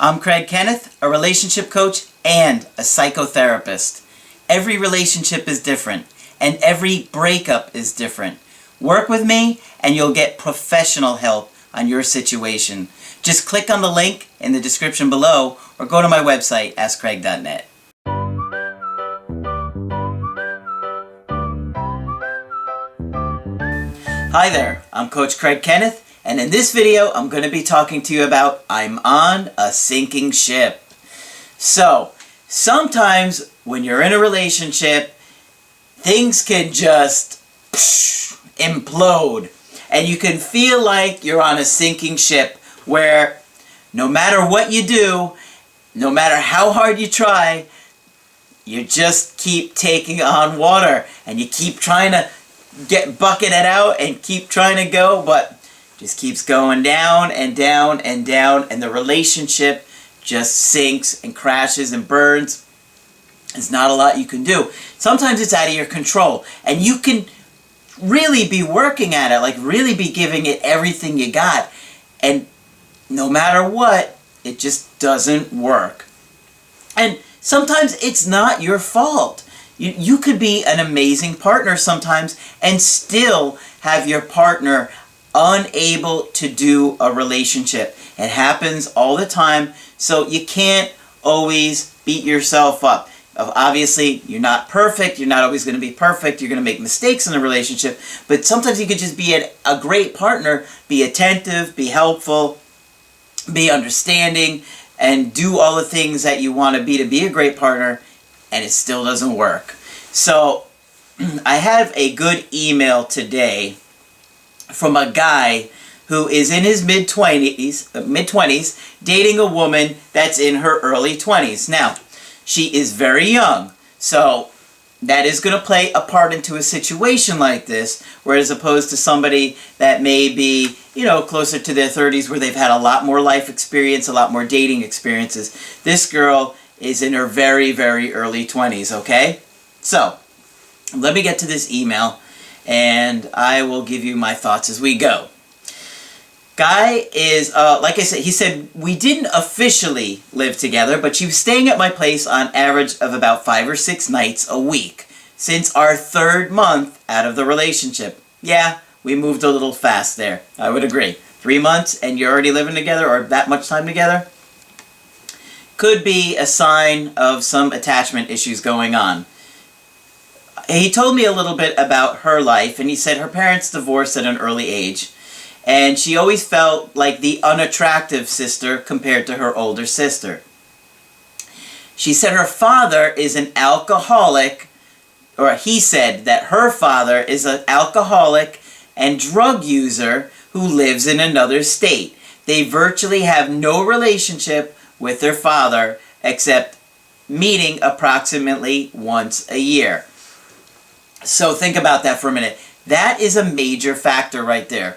I'm Kenneth, a relationship coach and a psychotherapist. Every relationship is different, and every breakup is different. Work with me, and you'll get professional help on your situation. Just click on the link in the description below, or go to my website, askcraig.net. Hi there, I'm Coach Kenneth, and in this video I'm going to be talking to you about I'm on a sinking ship. So, sometimes when you're in a relationship, things can just implode, and you can feel like you're on a sinking ship where no matter what you do, no matter how hard you try, you just keep taking on water, and you keep trying to get bucketed out and keep trying to go, but just keeps going down and down and down, and the relationship just sinks and crashes and burns. There's not a lot you can do. Sometimes it's out of your control, and you can really be working at it, like really be giving it everything you got, and no matter what, it just doesn't work. And sometimes it's not your fault. You could be an amazing partner sometimes and still have your partner unable to do a relationship. It happens all the time, so you can't always beat yourself up. Obviously, you're not perfect. You're not always going to be perfect. You're going to make mistakes in a relationship, but sometimes you could just be a great partner, be attentive, be helpful, be understanding, and do all the things that you want to be a great partner, and it still doesn't work. So, I have a good email today from a guy who is in his mid-20s, dating a woman that's in her early 20s. Now, she is very young, so that is going to play a part into a situation like this, whereas opposed to somebody that may be, closer to their 30s, where they've had a lot more life experience, a lot more dating experiences. This girl is in her very, very early 20s, okay? So, let me get to this email, and I will give you my thoughts as we go. Guy is, like I said, he said, we didn't officially live together, but she was staying at my place on average of about 5 or 6 nights a week since our 3rd month out of the relationship. Yeah, we moved a little fast there. I would agree. 3 months and you're already living together, or that much time together, could be a sign of some attachment issues going on. He told me a little bit about her life, and he said her parents divorced at an early age, and she always felt like the unattractive sister compared to her older sister. She said her father is an alcoholic, or he said that her father is an alcoholic and drug user who lives in another state. They virtually have no relationship with their father except meeting approximately once a year. So think about that for a minute. That is a major factor right there.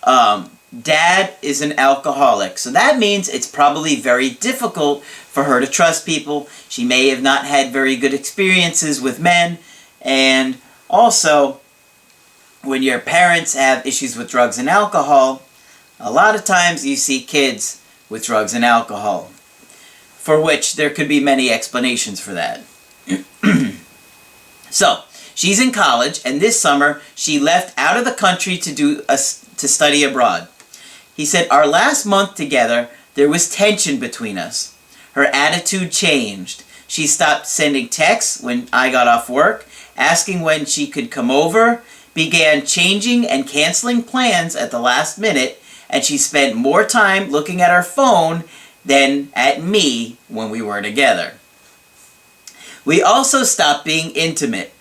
Dad is an alcoholic, so that means it's probably very difficult for her to trust people. She may have not had very good experiences with men, and also when your parents have issues with drugs and alcohol, a lot of times you see kids with drugs and alcohol, for which there could be many explanations for that. So, she's in college, and this summer she left out of the country to study abroad. He said, our last month together, there was tension between us. Her attitude changed. She stopped sending texts when I got off work, asking when she could come over, began changing and canceling plans at the last minute, and she spent more time looking at her phone than at me when we were together. We also stopped being intimate.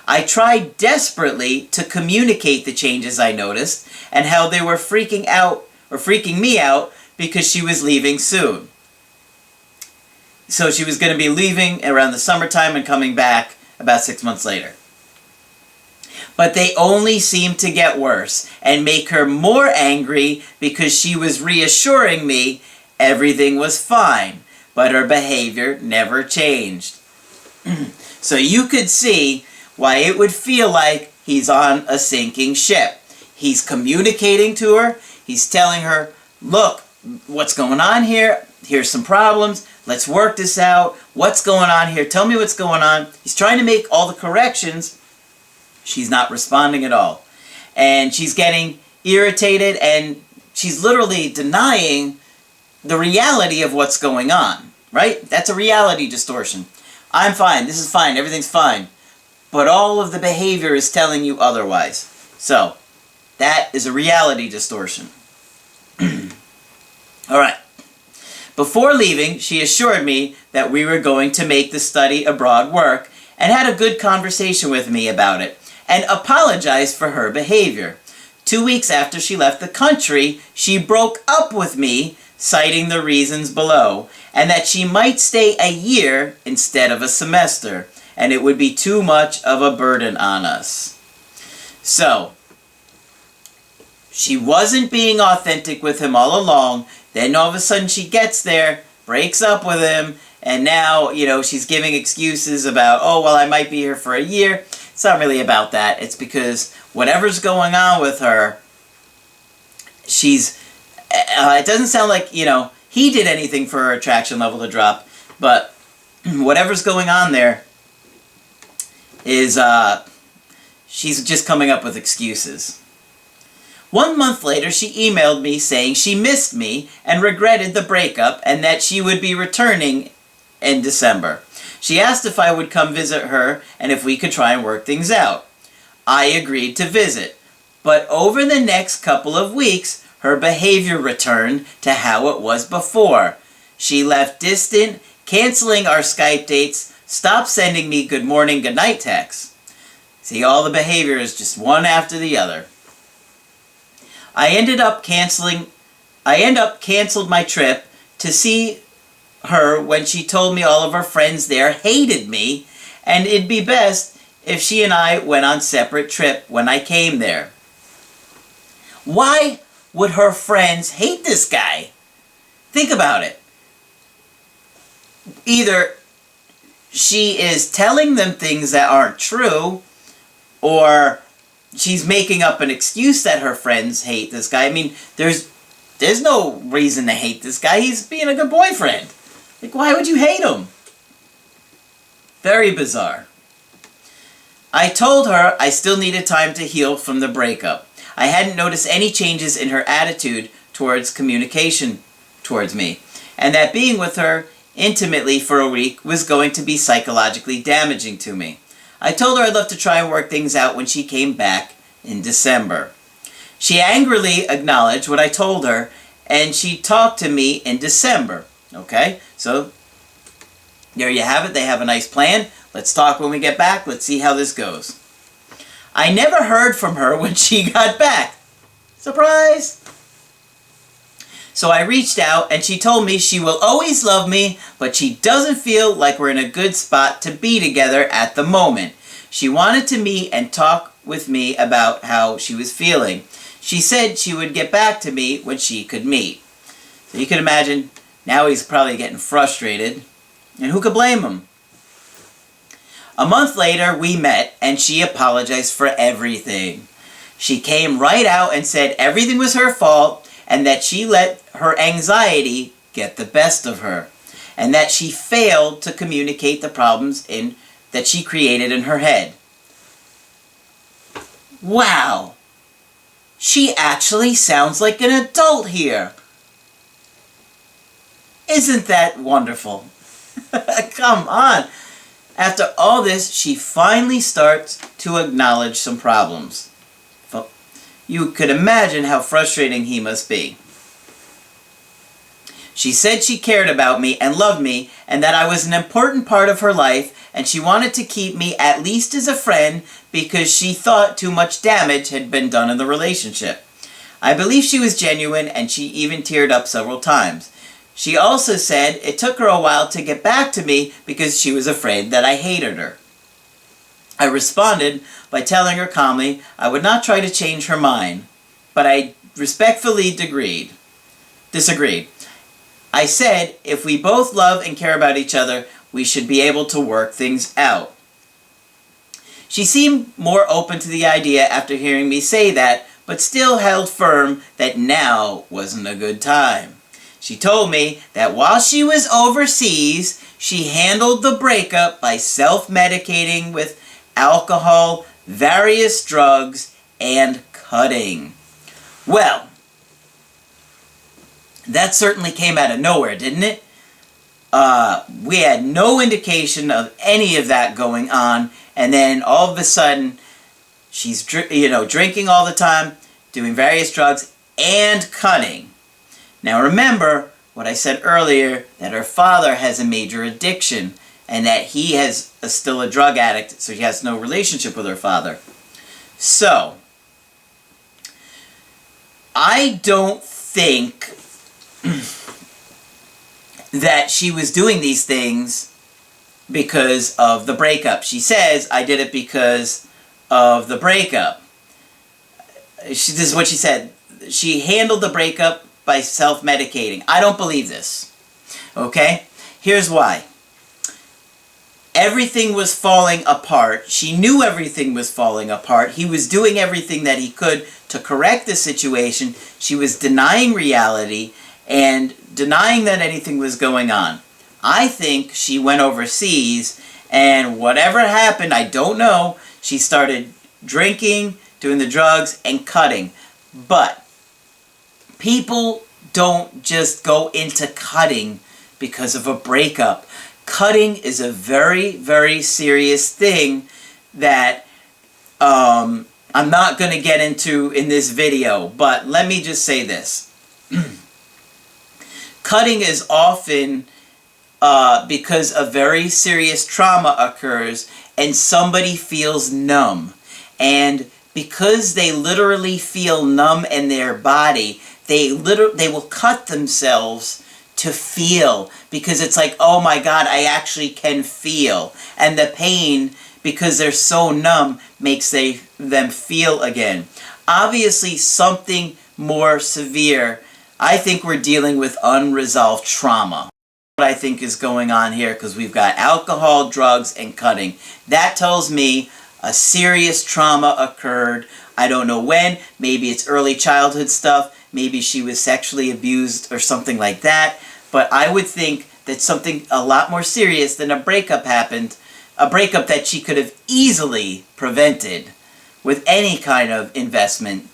I tried desperately to communicate the changes I noticed and how they were freaking me out because she was leaving soon. So she was going to be leaving around the summertime and coming back about 6 months later. But they only seemed to get worse and make her more angry because she was reassuring me everything was fine, but her behavior never changed. So you could see why it would feel like he's on a sinking ship. He's communicating to her. He's telling her, look, what's going on here? here's some problems. Let's work this out. What's going on here? Tell me what's going on. He's trying to make all the corrections. She's not responding at all. And she's getting irritated, and she's literally denying the reality of what's going on, right? That's a reality distortion. I'm fine. This is fine. Everything's fine. But all of the behavior is telling you otherwise. So, that is a reality distortion. All right. Before leaving, she assured me that we were going to make the study abroad work and had a good conversation with me about it and apologized for her behavior. 2 weeks after she left the country, she broke up with me, citing the reasons below, and that she might stay a year instead of a semester, and it would be too much of a burden on us. So, she wasn't being authentic with him all along. Then all of a sudden she gets there, breaks up with him, and now, she's giving excuses about, oh, well, I might be here for a year. It's not really about that. It's because whatever's going on with her, it doesn't sound like, he did anything for her attraction level to drop, but whatever's going on there is, she's just coming up with excuses. 1 month later, she emailed me saying she missed me and regretted the breakup and that she would be returning in December. She asked if I would come visit her and if we could try and work things out. I agreed to visit, but over the next couple of weeks, her behavior returned to how it was before. She left distant, canceling our Skype dates, stopped sending me good morning, good night texts. See, all the behavior is just one after the other. I ended up canceled my trip to see her when she told me all of her friends there hated me and it'd be best if she and I went on separate trip when I came there. Why would her friends hate this guy? Think about it. Either she is telling them things that aren't true, or she's making up an excuse that her friends hate this guy. I mean, there's no reason to hate this guy. He's being a good boyfriend. Like, why would you hate him? Very bizarre. I told her I still needed time to heal from the breakup. I hadn't noticed any changes in her attitude towards communication towards me, and that being with her intimately for a week was going to be psychologically damaging to me. I told her I'd love to try and work things out when she came back in December. She angrily acknowledged what I told her, and she talked to me in December. Okay, so there you have it. They have a nice plan. Let's talk when we get back. Let's see how this goes. I never heard from her when she got back. Surprise! So I reached out, and she told me she will always love me, but she doesn't feel like we're in a good spot to be together at the moment. She wanted to meet and talk with me about how she was feeling. She said she would get back to me when she could meet. So you can imagine, now he's probably getting frustrated, and who could blame him? A month later, we met, and she apologized for everything. She came right out and said everything was her fault, and that she let her anxiety get the best of her, and that she failed to communicate the problems that she created in her head. Wow! She actually sounds like an adult here. Isn't that wonderful? Come on! After all this, she finally starts to acknowledge some problems. You could imagine how frustrating he must be. She said she cared about me and loved me, and that I was an important part of her life, and she wanted to keep me at least as a friend because she thought too much damage had been done in the relationship. I believe she was genuine, and she even teared up several times. She also said it took her a while to get back to me because she was afraid that I hated her. I responded by telling her calmly I would not try to change her mind, but I respectfully disagreed. I said if we both love and care about each other, we should be able to work things out. She seemed more open to the idea after hearing me say that, but still held firm that now wasn't a good time. She told me that while she was overseas, she handled the breakup by self-medicating with alcohol, various drugs, and cutting. Well, that certainly came out of nowhere, didn't it? We had no indication of any of that going on, and then all of a sudden, she's drinking all the time, doing various drugs, and cutting. Now remember what I said earlier, that her father has a major addiction, and that he is still a drug addict, so she has no relationship with her father. So, I don't think that she was doing these things because of the breakup. She says, I did it because of the breakup. This is what she said. She handled the breakup by self-medicating. I don't believe this. Okay? Here's why. Everything was falling apart. She knew everything was falling apart. He was doing everything that he could to correct the situation. She was denying reality and denying that anything was going on. I think she went overseas, and whatever happened, I don't know, she started drinking, doing the drugs, and cutting. But people don't just go into cutting because of a breakup. Cutting is a very, very serious thing that I'm not going to get into in this video, but let me just say this. Cutting is often because a very serious trauma occurs and somebody feels numb. And because they literally feel numb in their body, they will cut themselves to feel, because it's like, oh my God, I actually can feel. And the pain, because they're so numb, makes them feel again. Obviously, something more severe. I think we're dealing with unresolved trauma. What I think is going on here, because we've got alcohol, drugs, and cutting. That tells me a serious trauma occurred. I don't know when. Maybe it's early childhood stuff. Maybe she was sexually abused or something like that. But I would think that something a lot more serious than a breakup happened. A breakup that she could have easily prevented with any kind of investment.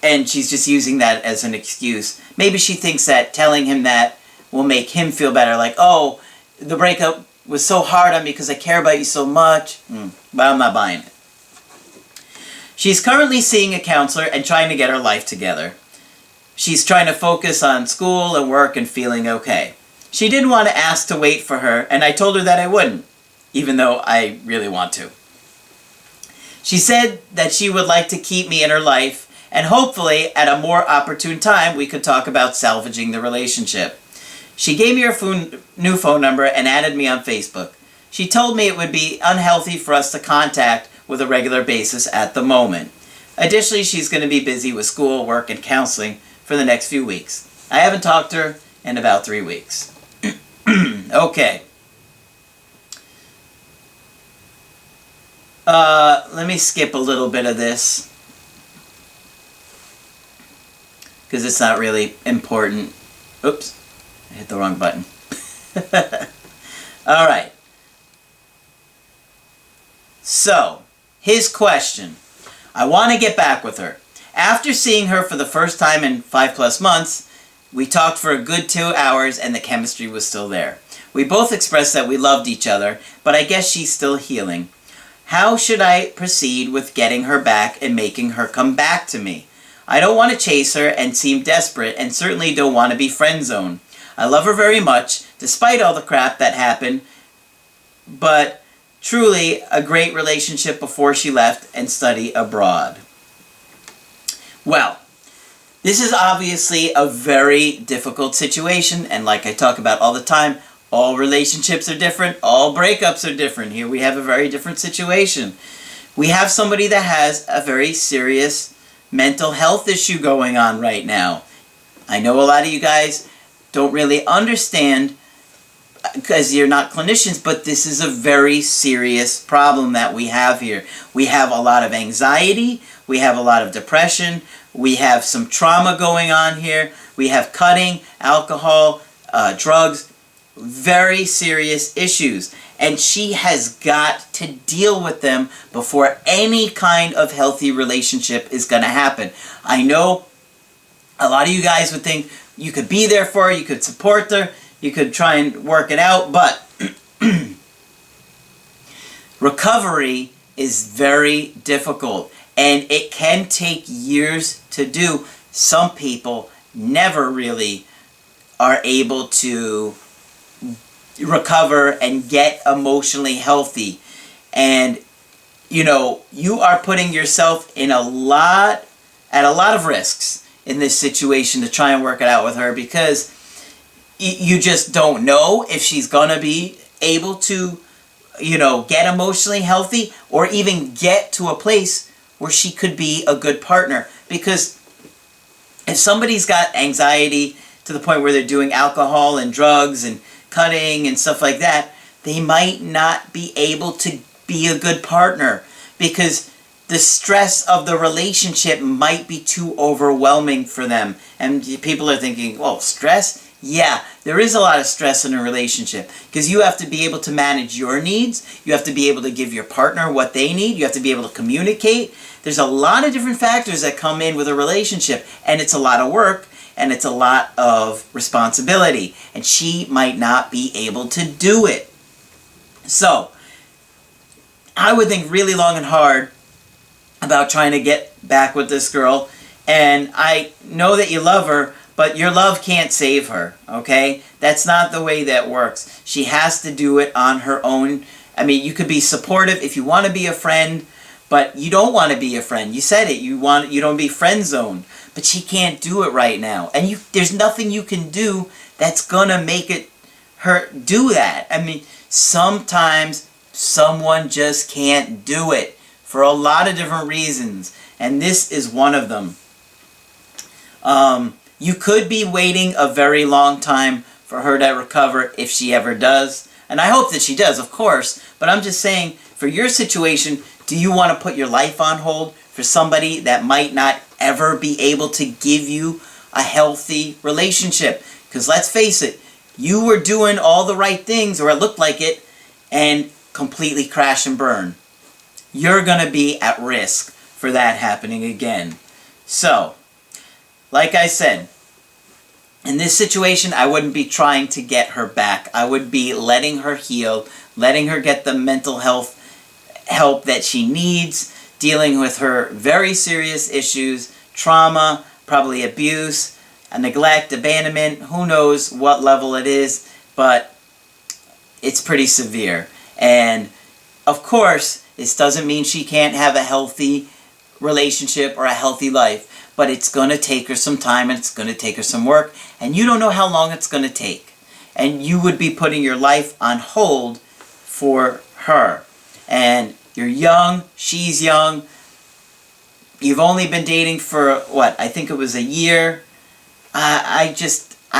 And she's just using that as an excuse. Maybe she thinks that telling him that will make him feel better. Like, oh, the breakup was so hard on me because I care about you so much. But I'm not buying it. She's currently seeing a counselor and trying to get her life together. She's trying to focus on school and work and feeling okay. She didn't want to ask to wait for her, and I told her that I wouldn't, even though I really want to. She said that she would like to keep me in her life, and hopefully at a more opportune time we could talk about salvaging the relationship. She gave me her new phone number and added me on Facebook. She told me it would be unhealthy for us to contact with a regular basis at the moment. Additionally, she's going to be busy with school, work, and counseling for the next few weeks. I haven't talked to her in about 3 weeks. Okay. Let me skip a little bit of this, because it's not really important. Oops, I hit the wrong button. Alright. So, his question. I want to get back with her. After seeing her for the first time in 5+ months, we talked for a good 2 hours and the chemistry was still there. We both expressed that we loved each other, but I guess she's still healing. How should I proceed with getting her back and making her come back to me? I don't want to chase her and seem desperate, and certainly don't want to be friend-zoned. I love her very much, despite all the crap that happened, but truly a great relationship before she left and study abroad. Well, this is obviously a very difficult situation, and like I talk about all the time, all relationships are different, all breakups are different. Here we have a very different situation. We have somebody that has a very serious mental health issue going on right now. I know a lot of you guys don't really understand because you're not clinicians, but this is a very serious problem that we have here. We have a lot of anxiety, we have a lot of depression, we have some trauma going on here, We have cutting, alcohol, drugs, very serious issues. And she has got to deal with them before any kind of healthy relationship is going to happen. I know a lot of you guys would think you could be there for her, you could support her, you could try and work it out, but recovery is very difficult, and it can take years to do. Some people never really are able to recover and get emotionally healthy. And you are putting yourself in at a lot of risks in this situation to try and work it out with her, because you just don't know if she's gonna be able to get emotionally healthy or even get to a place where she could be a good partner. Because if somebody's got anxiety to the point where they're doing alcohol and drugs and cutting and stuff like that, they might not be able to be a good partner, because the stress of the relationship might be too overwhelming for them. And people are thinking, well, stress? Yeah, there is a lot of stress in a relationship, because you have to be able to manage your needs. You have to be able to give your partner what they need. You have to be able to communicate. There's a lot of different factors that come in with a relationship, and it's a lot of work, and it's a lot of responsibility, and she might not be able to do it. So I would think really long and hard about trying to get back with this girl. And I know that you love her, but your love can't save her, okay? That's not the way that works. She has to do it on her own. I mean, you could be supportive if you want to be a friend, but you don't want to be a friend. You said it. You don't be friend zoned. But she can't do it right now. And there's nothing you can do that's going to make her do that. I mean, sometimes someone just can't do it for a lot of different reasons. And this is one of them. You could be waiting a very long time for her to recover, if she ever does. And I hope that she does, of course. But I'm just saying, for your situation, do you want to put your life on hold for somebody that might not ever be able to give you a healthy relationship? Because let's face it, you were doing all the right things, or it looked like it, and completely crash and burn. You're going to be at risk for that happening again. So, like I said, in this situation, I wouldn't be trying to get her back. I would be letting her heal, letting her get the mental health help that she needs, dealing with her very serious issues, trauma, probably abuse, neglect, abandonment, who knows what level it is, but it's pretty severe. And of course, this doesn't mean she can't have a healthy relationship or a healthy life, but it's going to take her some time, and it's going to take her some work, and you don't know how long it's going to take. And you would be putting your life on hold for her. And you're young, she's young, you've only been dating for, what, I think it was a year. I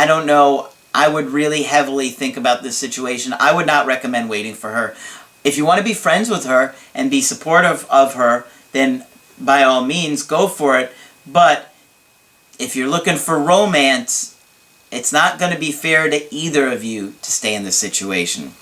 don't know. I would really heavily think about this situation. I would not recommend waiting for her. If you want to be friends with her and be supportive of her, then by all means, go for it. But if you're looking for romance, it's not going to be fair to either of you to stay in this situation.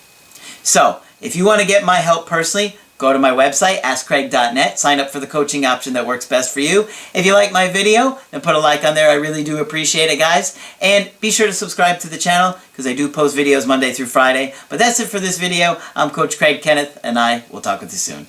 So, if you want to get my help personally, go to my website, askcraig.net, sign up for the coaching option that works best for you. If you like my video, then put a like on there. I really do appreciate it, guys. And be sure to subscribe to the channel, because I do post videos Monday through Friday. But that's it for this video. I'm Coach Craig Kenneth, and I will talk with you soon.